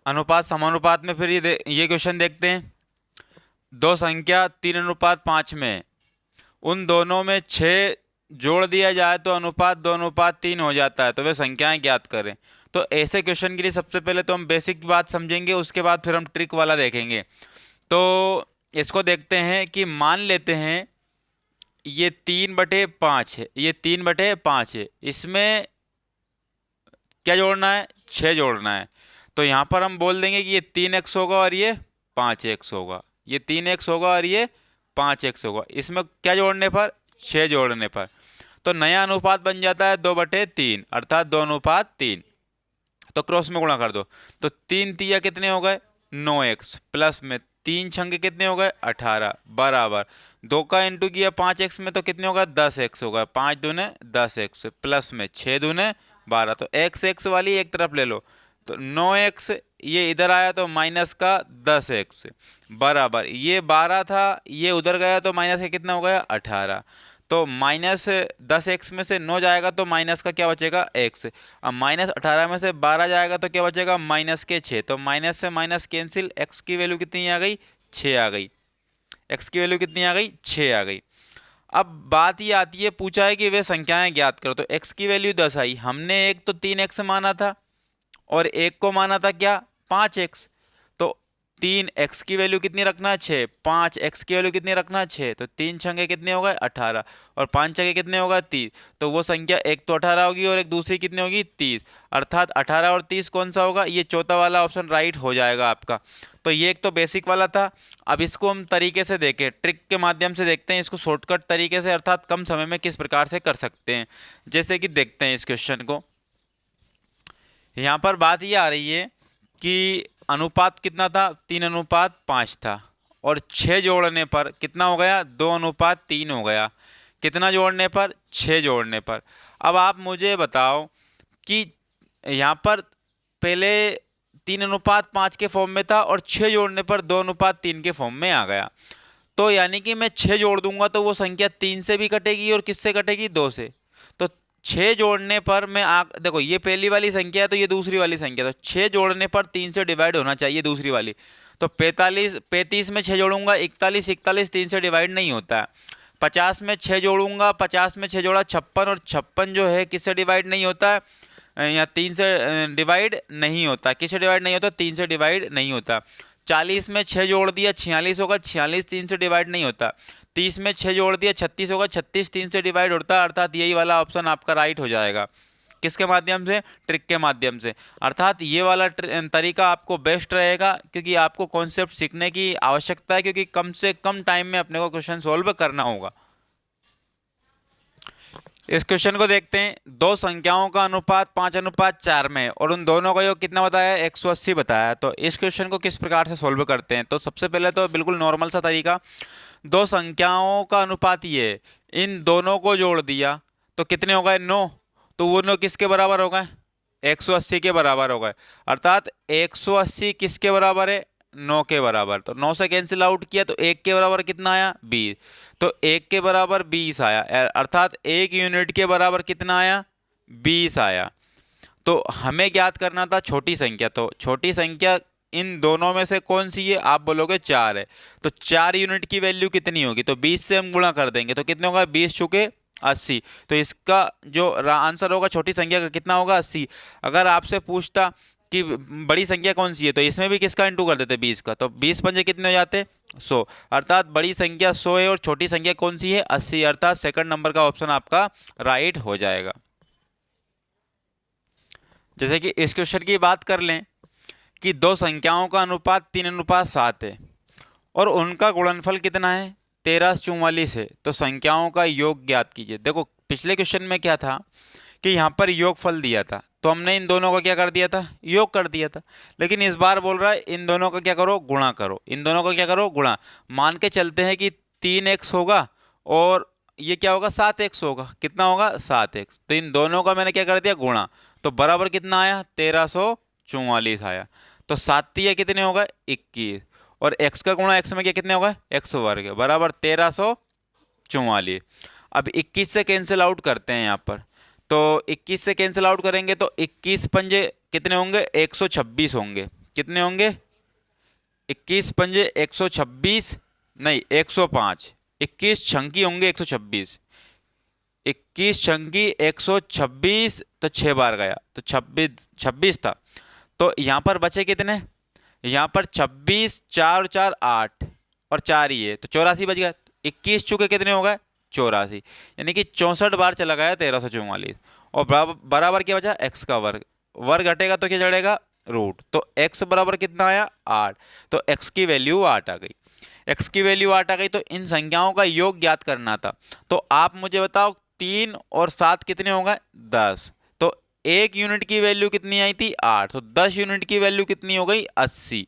अनुपात समानुपात में फिर ये क्वेश्चन देखते हैं। दो संख्या 3:5 में है, उन दोनों में 6 जोड़ दिया जाए तो अनुपात 2:3 हो जाता है, तो वे संख्याएं ज्ञात करें। तो ऐसे क्वेश्चन के लिए सबसे पहले तो हम बेसिक बात समझेंगे, उसके बाद फिर हम ट्रिक वाला देखेंगे। तो इसको देखते हैं कि मान लेते हैं ये 3/5 है, ये 3/5 है, इसमें क्या जोड़ना है, 6 जोड़ना है। तो यहाँ पर हम बोल देंगे कि ये 3x होगा और ये 5x होगा, ये 3x होगा और ये 5x होगा। इसमें क्या जोड़ने पर, 6 जोड़ने पर। तो नया अनुपात बन जाता है 2/3, अर्थात 2:3। तो क्रॉस में गुणा कर दो, तो 3 तिया कितने हो गए, 9x, प्लस में 3 छंगे कितने हो गए, 18, बराबर 2 का इंटू किया 5x में तो कितने होगा, 10x होगा। 5 दूने 10x, प्लस में 6 दूने 12, तो x वाली एक तरफ ले लो, तो 9x ये इधर आया तो माइनस का 10x, बराबर ये 12 था, ये उधर गया तो माइनस का कितना हो गया, 18। तो -10x में से 9 जाएगा तो माइनस का क्या बचेगा, x। अब -18 में से 12 जाएगा तो क्या बचेगा, -6। तो माइनस से माइनस कैंसिल, x की वैल्यू कितनी आ गई, 6 आ गई। x की वैल्यू कितनी आ गई, 6 आ गई। अब बात ये आती है, पूछा है कि वे संख्याएं ज्ञात करो, तो x की वैल्यू 10 आई। हमने एक तो 3x माना था और एक को माना था क्या, 5x। तो 3x की वैल्यू कितनी रखना है, 6। 5x की वैल्यू कितनी रखना है, 6। तो 3 छंगे कितने हो गए, 18, और 5 छंगे कितने होगा, 30। तो वो संख्या एक तो 18 होगी और एक दूसरी कितनी होगी, 30। अर्थात 18 और 30 कौन सा होगा, ये चौथा वाला ऑप्शन राइट हो जाएगा आपका। तो ये एक तो बेसिक वाला था। अब इसको हम तरीके से देखें, ट्रिक के माध्यम से देखते हैं इसको शॉर्टकट तरीके से, अर्थात कम समय में किस प्रकार से कर सकते हैं। जैसे कि देखते हैं इस क्वेश्चन को। यहाँ पर बात ये आ रही है कि अनुपात कितना था, 3:5 था, और 6 जोड़ने पर कितना हो गया, 2:3 हो गया। कितना जोड़ने पर, 6 जोड़ने पर। अब आप मुझे बताओ कि यहाँ पर पहले 3:5 के फॉर्म में था और 6 जोड़ने पर 2:3 के फॉर्म में आ गया। तो यानी कि मैं 6 जोड़ दूंगा तो वो संख्या 3 से भी कटेगी और किससे कटेगी, 2 से। तो 6 जोड़ने पर मैं देखो ये पहली वाली संख्या है तो ये दूसरी वाली संख्या, तो 6 जोड़ने पर 3 से डिवाइड होना चाहिए दूसरी वाली। तो 35 में 6 जोड़ूंगा, 41 3 से डिवाइड नहीं होता है। 50 में 6 जोड़ूंगा, 50 में 6 जोड़ा 56, और 56 जो है किससे डिवाइड नहीं होता है, या 3 से डिवाइड नहीं होता। किससे डिवाइड नहीं होता, 3 से डिवाइड नहीं होता। 40 में 6 जोड़ दिया, 46 होगा, 46 3 से डिवाइड नहीं होता। 30 में 6 जोड़ दिया, 36 होगा, 36 3 से डिवाइड होता है। अर्थात यही वाला ऑप्शन आपका राइट हो जाएगा। किसके माध्यम से, ट्रिक के माध्यम से। अर्थात ये वाला तरीका आपको बेस्ट रहेगा, क्योंकि आपको कॉन्सेप्ट सीखने की आवश्यकता है, क्योंकि कम से कम टाइम में अपने को क्वेश्चन सोल्व करना होगा। इस क्वेश्चन को देखते हैं। दो संख्याओं का अनुपात 5:4 में है और उन दोनों का योग कितना बताया, 180 बताया। तो इस क्वेश्चन को किस प्रकार से सोल्व करते हैं। तो सबसे पहले तो बिल्कुल नॉर्मल सा तरीका, दो संख्याओं का अनुपात ये है, इन दोनों को जोड़ दिया तो कितने हो गए, 9। तो वो 9 किसके बराबर हो गए, 180 के बराबर हो गए। अर्थात 180 किसके बराबर है, 9 के बराबर। तो 9 से कैंसिल आउट किया तो 1 के बराबर कितना आया, 20। तो 1 के बराबर 20 आया, अर्थात 1 यूनिट के बराबर कितना आया, 20 आया। तो हमें ज्ञात करना था छोटी संख्या। तो छोटी संख्या इन दोनों में से कौन सी है, आप बोलोगे 4 है। तो 4 यूनिट की वैल्यू कितनी होगी, तो 20 से हम गुणा कर देंगे तो कितने होगा, 20 चुके 80। तो इसका जो आंसर होगा छोटी संख्या का कितना होगा, 80। अगर आपसे पूछता कि बड़ी संख्या कौन सी है, तो इसमें भी किसका इंटू कर देते, 20 का। तो 20 पंजे कितने हो जाते, 100। अर्थात बड़ी संख्या 100 है और छोटी संख्या कौन सी है, 80। अर्थात सेकंड नंबर का ऑप्शन आपका राइट हो जाएगा। जैसे कि इस क्वेश्चन की बात कर लें कि दो संख्याओं का अनुपात 3:7 है और उनका गुणनफल कितना है, 1344 है। तो संख्याओं का योग ज्ञात कीजिए। देखो पिछले क्वेश्चन में क्या था कि यहाँ पर योगफल दिया था, तो हमने इन दोनों का क्या कर दिया था, योग कर दिया था। लेकिन इस बार बोल रहा है इन दोनों का क्या करो, गुणा करो। इन दोनों का क्या करो, गुणा। मान के चलते हैं कि 3x होगा और ये क्या होगा, 7x होगा। कितना होगा, 7x। तो इन दोनों का मैंने क्या कर दिया, गुणा। तो बराबर कितना आया, 1344 आया। तो 7 तिया कितने होगा, 21। और x का गुणा x में क्या कितने होगा, x वर्ग बराबर 1344। अब 21 से कैंसिल आउट करते हैं यहाँ पर। तो 21 से कैंसिल आउट करेंगे तो 21 पंजे कितने होंगे, 126 होंगे। कितने होंगे? 21 पंजे 126, नहीं 105, 21 छंकी होंगे 126, 21 छंकी 126, तो 6 बार गया तो 26 था। तो यहाँ पर बचे कितने? यहाँ पर 26, 4 4 8 और 4 ही है तो 84 बच गया। 21 चुके कितने हो गए? 84, यानी कि 64 बार चला गया 1344। और बराबर क्या बचा? x का वर्ग, वर्ग घटेगा तो क्या चढ़ेगा? रूट। तो x बराबर कितना आया? 8। तो x की वैल्यू 8 आ गई। x की वैल्यू 8 आ गई। तो इन संख्याओं का योग ज्ञात करना था। तो आप मुझे बताओ 3 और 7 कितने हो गए? 10। तो 1 यूनिट की वैल्यू कितनी आई थी? 8। तो 10 यूनिट की वैल्यू कितनी हो गई? 80।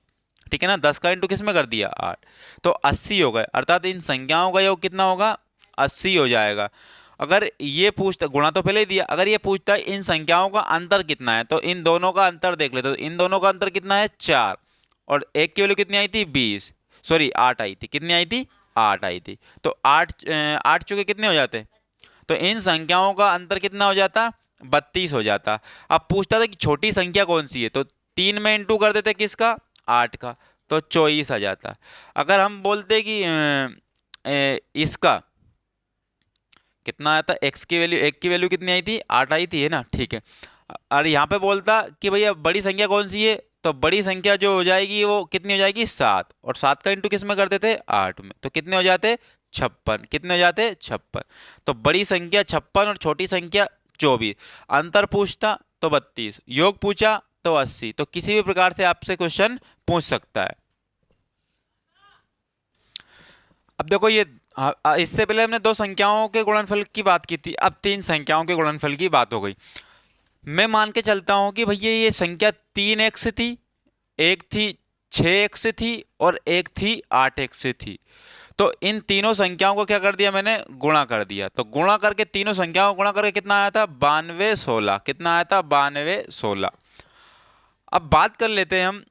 ठीक है ना, 10 का इंटू किस में कर दिया? 8। तो 80 हो गए, अर्थात इन संख्याओं का योग कितना होगा? 80 हो जाएगा। अगर ये पूछता, गुणा तो पहले ही दिया, अगर ये पूछता है इन संख्याओं का अंतर कितना है, तो इन दोनों का अंतर देख लेते। तो इन दोनों का अंतर कितना है? 4। और एक की वैल्यू कितनी आई थी? 20, सॉरी 8 आई थी। कितनी आई थी? 8 आई थी। तो 8 चुके कितने हो जाते? तो इन संख्याओं का अंतर कितना हो जाता? 32 हो जाता। अब पूछता था कि छोटी संख्या कौन सी है, तो 3 में इंटू कर देते किसका? 8 का, तो 24 आ जाता। अगर हम बोलते कि इसका कितना आया था? x की वैल्यू, 1 की वैल्यू कितनी आई थी? 8 आई थी, है ना? ठीक है। और यहाँ पे बोलता कि भैया बड़ी संख्या कौन सी है, तो बड़ी संख्या जो हो जाएगी वो कितनी हो जाएगी? 7। और 7 का इंटू किस में करते थे? 8 में। तो कितने हो जाते? 56। कितने हो जाते? 56। तो बड़ी संख्या 56 और छोटी संख्या 24। अंतर पूछता तो 32, योग पूछा तो 80। तो किसी भी प्रकार से आपसे क्वेश्चन पूछ सकता है। अब देखो ये इससे पहले हमने 2 संख्याओं के गुणनफल की बात की थी, अब 3 संख्याओं के गुणनफल की बात हो गई। मैं मान के चलता हूं कि भैया ये संख्या 3x थी, एक थी 6x थी और एक थी 8x थी। तो इन तीनों संख्याओं को क्या कर दिया मैंने? गुणा कर दिया। तो गुणा करके, तीनों संख्याओं को गुणा करके कितना आया था? 92 16। कितना आया था? 92 16। अब बात कर लेते हैं हम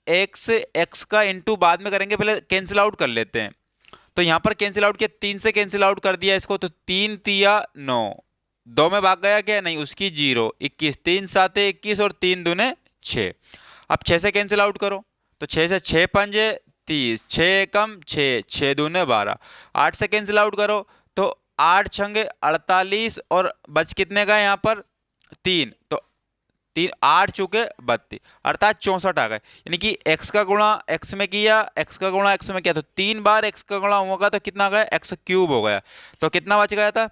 x का इंटू बाद में करेंगे, पहले कैंसिल आउट कर लेते हैं। तो यहां पर कैंसिल आउट किया, 3 से कैंसिल आउट कर दिया इसको, तो 3 तिया 9, 2 में भाग गया क्या? नहीं, उसकी 0, 21, 3 7 21 और 3 दूने 6। अब 6 से कैंसिल आउट करो, तो 6 से 6 पंजे 30, 6 कम 6, 6 दूने 12। 8 से कैंसिल आउट करो तो 8 छंगे 48 और बच कितने का यहाँ पर? 3। तो 3 8 चुके 32, अर्थात 64 आ गए। यानी कि x का गुणा x में किया, x का गुणा x में किया, तो 3 बार x का गुणा होगा तो कितना गया? x क्यूब हो गया। तो कितना बच गया था?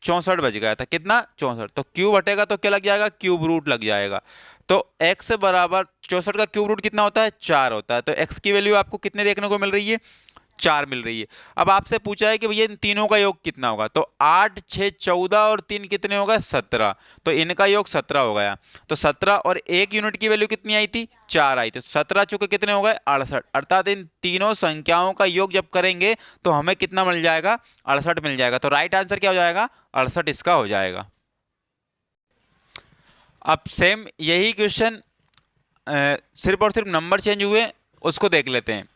64 बच गया था। कितना? 64। तो क्यूब हटेगा तो क्या लग जाएगा? क्यूब रूट लग जाएगा। तो x बराबर 64 का क्यूब रूट कितना होता है? 4 होता है। तो x की वैल्यू आपको कितने देखने को मिल रही है? 4 मिल रही है। अब आपसे पूछा है कि भैया इन तीनों का योग कितना होगा, तो 8 6 14 और 3 कितने होगा? 17। तो इनका योग 17 हो गया। तो 17 और 1 यूनिट की वैल्यू कितनी आई थी? 4 आई थी। 17 चुके कितने हो गए? 68। अर्थात इन तीनों संख्याओं का योग जब करेंगे तो हमें कितना मिल जाएगा? 68 मिल जाएगा। तो राइट आंसर क्या हो जाएगा? 68 इसका हो जाएगा। अब सेम यही क्वेश्चन, सिर्फ और सिर्फ नंबर चेंज हुए, उसको देख लेते हैं।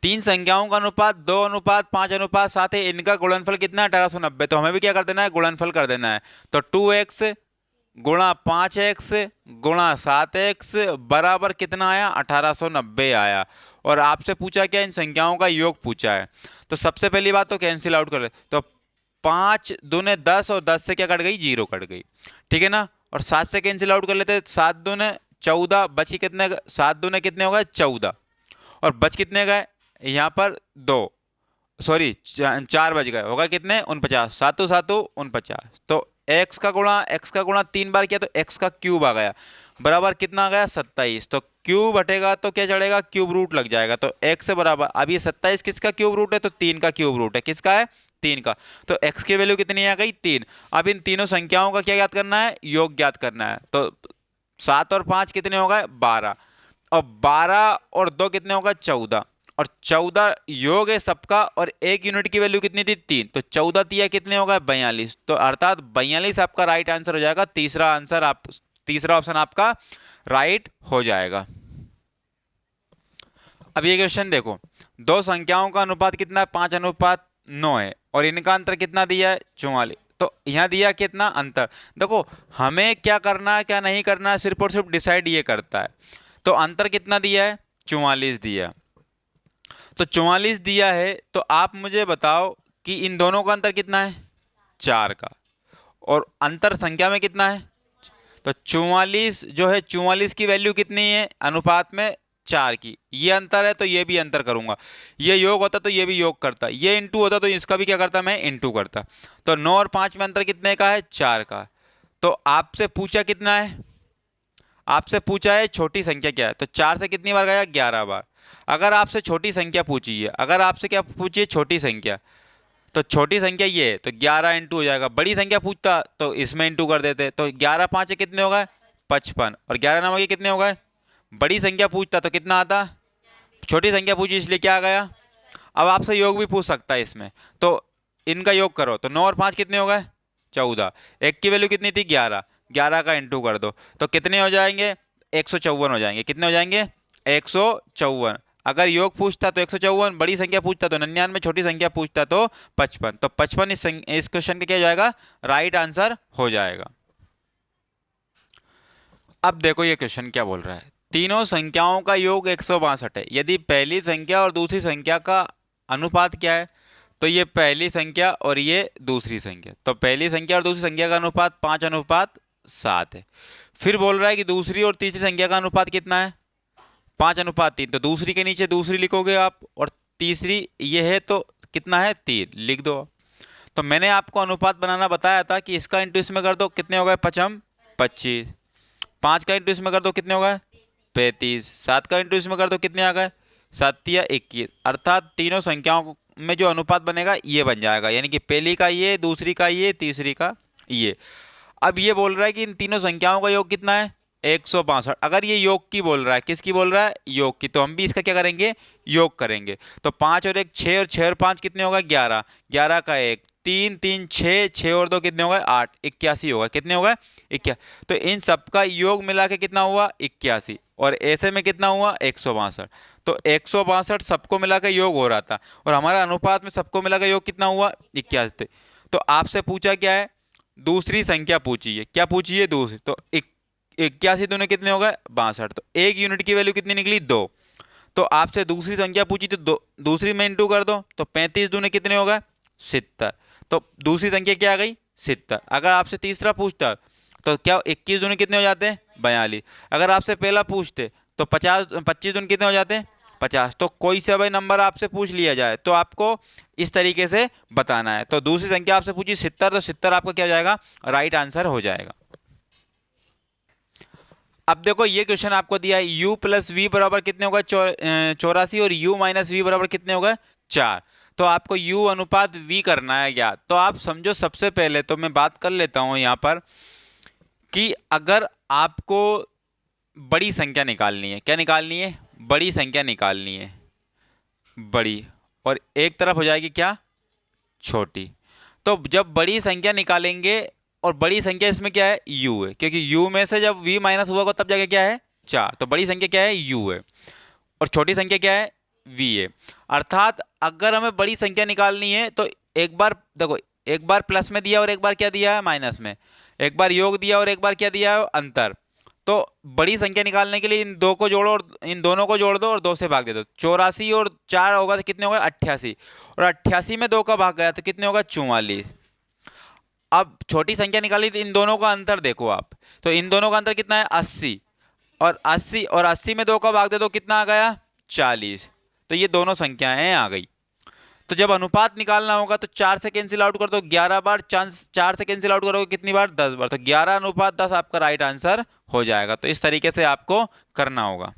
3 संख्याओं का अनुपात 2:5:7 है, इनका गुणनफल कितना है? 1890। तो हमें भी क्या कर देना है? गुणनफल कर देना है। तो 2x गुणा 5x गुणा 7x बराबर कितना आया? 1890 आया। और आपसे पूछा क्या? इन संख्याओं का योग पूछा है। तो सबसे पहली बात तो कैंसिल आउट कर ले, तो 5 दूने 10 और 10 से क्या कट गई? 0 कट गई। ठीक है ना। और 7 से कैंसिल आउट कर लेते, 7 दूने 14, बची कितने? 7 दूने कितने हो गए? 14। और बच कितने गए यहाँ पर? 2, सॉरी 4 बच गए, होगा कितने? 49, 7 7 49। तो x का गुणा 3 बार किया तो x का क्यूब आ गया, बराबर कितना आ गया? 27। तो क्यूब हटेगा तो क्या चढ़ेगा? क्यूब रूट लग जाएगा। तो x बराबर, अब ये 27 किसका क्यूब रूट है? तो 3 का क्यूब रूट है। किसका है? 3 का। तो x की वैल्यू कितनी आ गई? 3। अब इन तीनों संख्याओं का क्या ज्ञात करना है? योग ज्ञात करना है। तो 7 और 5 कितने हो गए? 12। और 12 और 2 कितने होगा? 14। और 14 योग है सबका, और 1 यूनिट की वैल्यू कितनी थी? 3। तो 14 तिया कितने होगा? 42। तो अर्थात 42 आपका राइट आंसर हो जाएगा। तीसरा ऑप्शन आपका राइट हो जाएगा। अब ये क्वेश्चन देखो, 2 संख्याओं का अनुपात कितना है? 5:9 है, और इनका अंतर कितना दिया है? 44। तो यहाँ दिया कितना अंतर? देखो हमें क्या करना है क्या नहीं करना है, सिर्फ और सिर्फ डिसाइड ये करता है। तो अंतर कितना दिया है? 44 दिया। तो 44 दिया है, तो आप मुझे बताओ कि इन दोनों का अंतर कितना है? 4 का। और अंतर संख्या में कितना है? तो 44 जो है, 44 की वैल्यू कितनी है अनुपात में? 4 की। ये अंतर है तो ये भी अंतर करूंगा। ये योग होता तो ये भी योग करता, ये इंटू होता तो इसका भी क्या करता? मैं इंटू करता। तो 9 और 5 में अंतर कितने का है? 4 का। तो आपसे पूछा कितना है? आपसे पूछा है छोटी संख्या क्या है। तो 4 से कितनी बार गया? 11 बार। अगर आपसे छोटी संख्या पूछी है, अगर आपसे क्या पूछिए? छोटी संख्या। तो छोटी संख्या ये है, तो 11 इंटू हो जाएगा। बड़ी संख्या पूछता तो इसमें इंटू कर देते। तो 11 5 कितने हो गए? 55। और 11 9 के कितने हो गए? बड़ी संख्या पूछता तो कितना आता? छोटी संख्या पूछी इसलिए क्या आ गया? अब आपसे योग भी पूछ सकता है इसमें, तो इनका योग करो। तो 9 और 5 कितने हो गए? 14। एक की वैल्यू कितनी थी? 11। 11 का इंटू कर दो तो कितने हो जाएंगे? 154 हो जाएंगे। कितने हो जाएंगे? 154। अगर योग पूछता तो 154, बड़ी संख्या पूछता तो 99, छोटी संख्या पूछता तो 55। तो 55 इस क्वेश्चन का क्या हो जाएगा? राइट आंसर हो जाएगा। अब देखो ये क्वेश्चन क्या बोल रहा है। तीनों संख्याओं का योग 162 है। यदि पहली संख्या और दूसरी संख्या का अनुपात क्या है? तो ये पहली संख्या और ये दूसरी संख्या। तो पहली संख्या और दूसरी संख्या का अनुपात 5:7 है। फिर बोल रहा है कि दूसरी और तीसरी संख्या का अनुपात कितना है? 5:3। तो दूसरी के नीचे दूसरी लिखोगे आप, और तीसरी ये है तो कितना है? 3 लिख दो। तो मैंने आपको अनुपात बनाना बताया था कि इसका इंटू इसमें कर दो, कितने हो गए? 5 25। 5 का इंटू इसमें कर दो, कितने हो गए? 35। 7 का इंटू इसमें कर दो, कितने आ गए? 7 या 21। अर्थात तीनों संख्याओं में जो अनुपात बनेगा ये बन जाएगा, यानी कि पहली का ये, दूसरी का ये, तीसरी का ये। अब ये बोल रहा है कि इन तीनों संख्याओं का योग कितना है? 162। अगर ये योग की बोल रहा है, किसकी बोल रहा है? योग की। तो हम भी इसका क्या करेंगे? योग करेंगे। तो 5 और 1 6, और 6 और 5 कितने होगा? 11। 11 का 1 3 3 6, 6 और 2 कितने हो गए? 8। 81 होगा। कितने हो गए? 81। तो इन सबका योग मिला के कितना हुआ? 81। और ऐसे में कितना हुआ? 162। तो 162 सबको मिला के योग हो रहा था, और हमारा अनुपात में सबको मिला के योग कितना हुआ? 81। तो आपसे पूछा क्या है? दूसरी संख्या पूछी है। क्या पूछी है? दूसरी। तो 81 दूने कितने हो गए? 62। तो एक यूनिट की वैल्यू कितनी निकली? 2। तो आपसे दूसरी संख्या पूछी तो दूसरी में इंटू कर दो, तो 35 दूने कितने हो गए? 70। तो दूसरी संख्या क्या आ गई? 70। अगर आपसे तीसरा पूछता तो क्या 21 दूने कितने हो जाते हैं? 42। अगर आपसे पहला पूछते तो 25 दूने कितने हो जाते हैं? 50। तो कोई सा भाई नंबर आपसे पूछ लिया जाए तो आपको इस तरीके से बताना है। तो दूसरी संख्या आपसे पूछी 70, तो 70 आपका क्या हो जाएगा? राइट आंसर हो जाएगा। अब देखो ये क्वेश्चन आपको दिया है, u प्लस वी बराबर कितने होगा? 84, और u माइनस वी बराबर कितने होगा? 4। तो आपको u अनुपात v करना है ज्ञात। तो आप समझो, सबसे पहले तो मैं बात कर लेता हूं यहां पर कि अगर आपको बड़ी संख्या निकालनी है, क्या निकालनी है? बड़ी संख्या निकालनी है, बड़ी, और एक तरफ हो जाएगी क्या? छोटी। तो जब बड़ी संख्या निकालेंगे, और बड़ी संख्या इसमें क्या है? u है, क्योंकि u में से जब v माइनस हुआ तब जाके क्या है? 4। तो बड़ी संख्या क्या है? u है, और छोटी संख्या क्या है? v है। अर्थात अगर हमें बड़ी संख्या निकालनी है तो एक बार देखो, एक बार प्लस में दिया और एक बार क्या दिया है? माइनस में। एक बार योग दिया और एक बार क्या दिया है? अंतर। तो बड़ी संख्या निकालने के लिए इन दो को जोड़ो, और इन दोनों को जोड़ दो और 2 से भाग दे दो। 84 और 4 होगा तो कितने होगा? 88। और 88 में 2 का भाग गया तो कितने होगा? 44। अब छोटी संख्या निकाली तो इन दोनों का अंतर देखो आप, तो इन दोनों का अंतर कितना है? 80। और 80 में 2 का भाग दे दो, कितना आ गया? 40। तो ये दोनों संख्याएं आ गई। तो जब अनुपात निकालना होगा तो 4 से कैंसिल आउट कर दो 11 बार। 4 से कैंसिल आउट करोगे कितनी बार? 10 बार। तो 11 अनुपात 10 आपका राइट आंसर हो जाएगा। तो इस तरीके से आपको करना होगा।